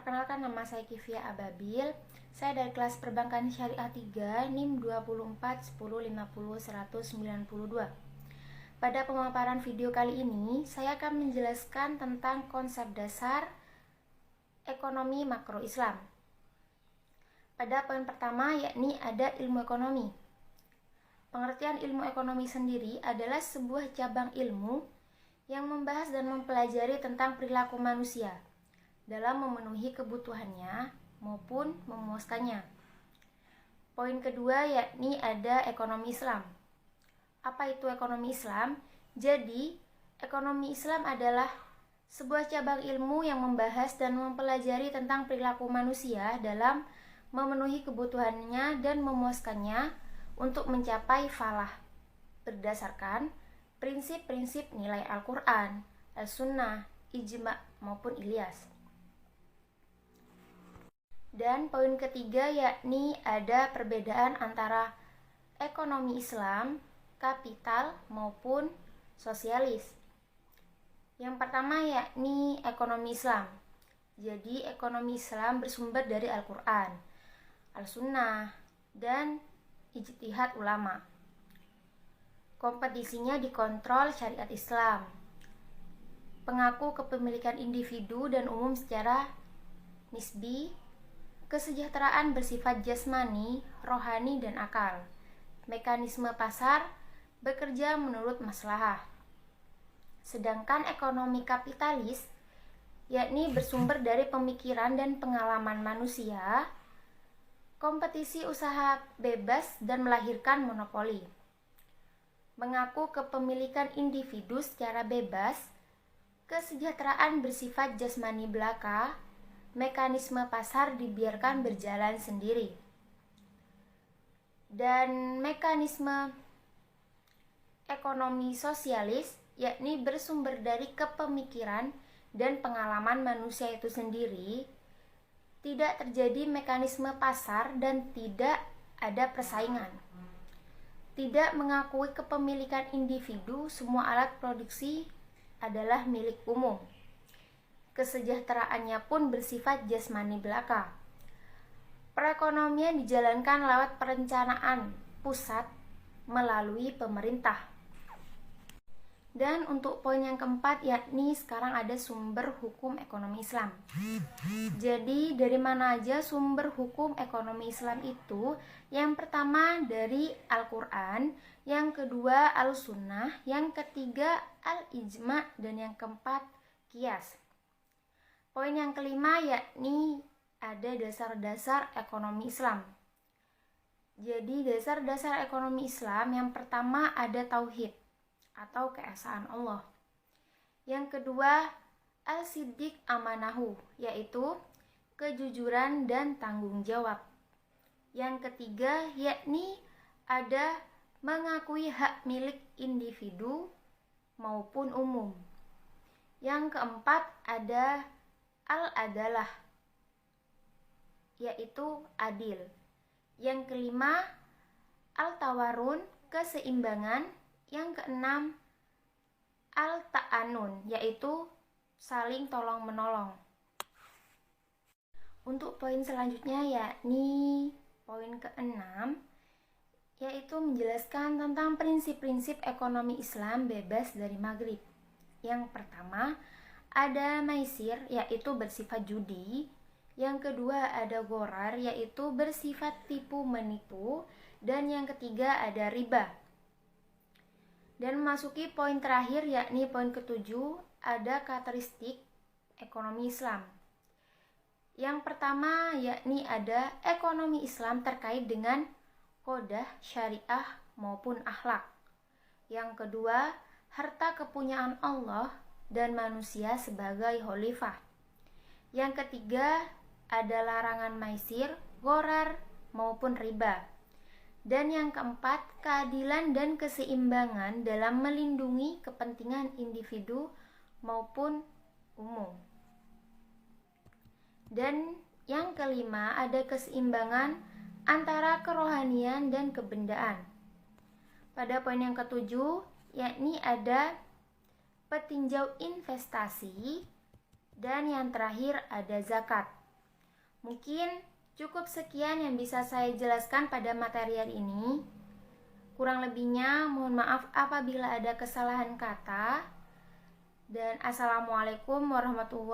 Perkenalkan, nama saya Kivia Ababil. Saya dari kelas Perbankan Syariah 3, NIM 24 10 50 192. Pada pemaparan video kali ini, saya akan menjelaskan tentang konsep dasar ekonomi makro Islam. Pada poin pertama, yakni ada ilmu ekonomi. Pengertian ilmu ekonomi sendiri adalah sebuah cabang ilmu yang membahas dan mempelajari tentang perilaku manusia dalam memenuhi kebutuhannya maupun memuaskannya. Poin kedua yakni ada ekonomi Islam. Apa itu ekonomi Islam? Jadi, ekonomi Islam adalah sebuah cabang ilmu yang membahas dan mempelajari tentang perilaku manusia dalam memenuhi kebutuhannya dan memuaskannya untuk mencapai falah berdasarkan prinsip-prinsip nilai Al-Quran, Al-Sunnah, Ijma' maupun Ilyas. Dan poin ketiga yakni ada perbedaan antara ekonomi Islam, kapital maupun sosialis. Yang pertama yakni ekonomi Islam. Jadi ekonomi Islam bersumber dari Al-Quran, Al-Sunnah, dan ijtihad ulama. Kompetisinya dikontrol syariat Islam. Pengaku kepemilikan individu dan umum secara nisbi. Kesejahteraan bersifat jasmani, rohani, dan akal. Mekanisme pasar bekerja menurut maslahah. Sedangkan ekonomi kapitalis yakni bersumber dari pemikiran dan pengalaman manusia, kompetisi usaha bebas dan melahirkan monopoli. Mengaku kepemilikan individu secara bebas, kesejahteraan bersifat jasmani belaka, mekanisme pasar dibiarkan berjalan sendiri. Dan mekanisme ekonomi sosialis yakni bersumber dari kepemikiran dan pengalaman manusia itu sendiri, tidak terjadi mekanisme pasar dan tidak ada persaingan. Tidak mengakui kepemilikan individu, semua alat produksi adalah milik umum. Kesejahteraannya pun bersifat jasmani belaka. Perekonomian dijalankan lewat perencanaan pusat melalui pemerintah. Dan untuk poin yang keempat yakni sekarang ada sumber hukum ekonomi Islam. Jadi dari mana aja sumber hukum ekonomi Islam itu? Yang pertama dari Al-Quran, yang kedua Al-Sunnah, yang ketiga Al-Ijma', dan yang keempat Qiyas. Poin yang kelima yakni ada dasar-dasar ekonomi Islam. Jadi dasar-dasar ekonomi Islam yang pertama ada tauhid atau keesaan Allah. Yang kedua al-siddiq amanahu, yaitu kejujuran dan tanggung jawab. Yang ketiga yakni ada mengakui hak milik individu maupun umum. Yang keempat ada al-adalah, yaitu adil. Yang kelima al-tawarun, keseimbangan. Yang keenam al-ta'anun, yaitu saling tolong menolong. Untuk poin selanjutnya yakni poin keenam, yaitu menjelaskan tentang prinsip-prinsip ekonomi Islam bebas dari maghrib. Yang pertama ada maisir, yaitu bersifat judi. Yang kedua ada ghorar, yaitu bersifat tipu menipu. Dan yang ketiga ada riba. Dan memasuki poin terakhir yakni poin ketujuh, ada karakteristik ekonomi Islam. Yang pertama yakni ada ekonomi Islam terkait dengan qodah syariah maupun akhlak. Yang kedua, harta kepunyaan Allah dan manusia sebagai khalifah. Yang ketiga ada larangan maisir, ghorar maupun riba. Dan yang keempat, keadilan dan keseimbangan dalam melindungi kepentingan individu maupun umum. Dan yang kelima ada keseimbangan antara kerohanian dan kebendaan. Pada poin yang ketujuh yakni ada petinjau investasi, dan yang terakhir ada zakat. Mungkin cukup sekian yang bisa saya jelaskan pada materi hari ini. Kurang lebihnya mohon maaf apabila ada kesalahan kata. Dan assalamualaikum warahmatullahi wabarakatuh.